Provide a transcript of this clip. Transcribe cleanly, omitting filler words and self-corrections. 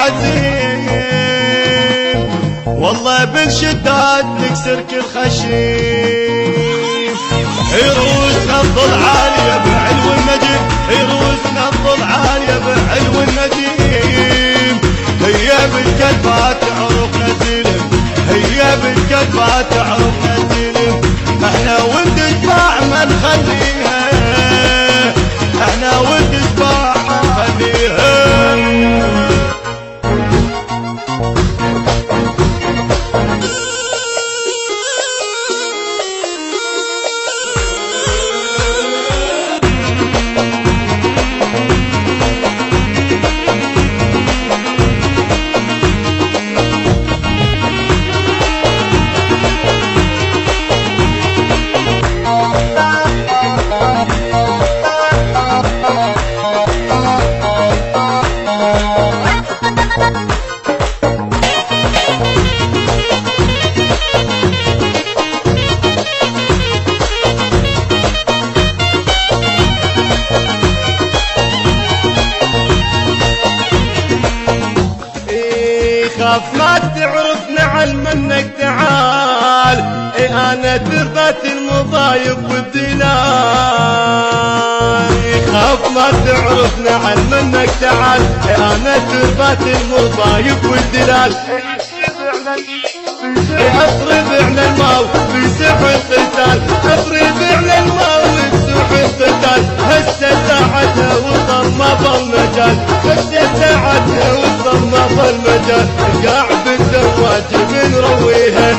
عزيم، والله بالشداد نكسر كل خشيم. يروسنا الظل عالية بعلو النجيم، يروسنا الظل عالية بعلو النجيم. هي بالكتفات تعرفنا سلم، هي بالكتفات تعرفنا سلم. احنا ولد شباع ما نخليها، احنا ولد شباع ما نخليها. خاف ما تعرفنا علم منك تعال، انا تربة المضايق والدلال. خاف ما تعرفنا علم منك تعال، انا تربة المضايق والدلال. اضرب على الماو بسح القتال، اضرب على الماو بسح القتال. هسه ساعتها وصل ما ظل مجال، هسه ساعتها وصل ما ظل مجال. قاع بالدواجن نرويها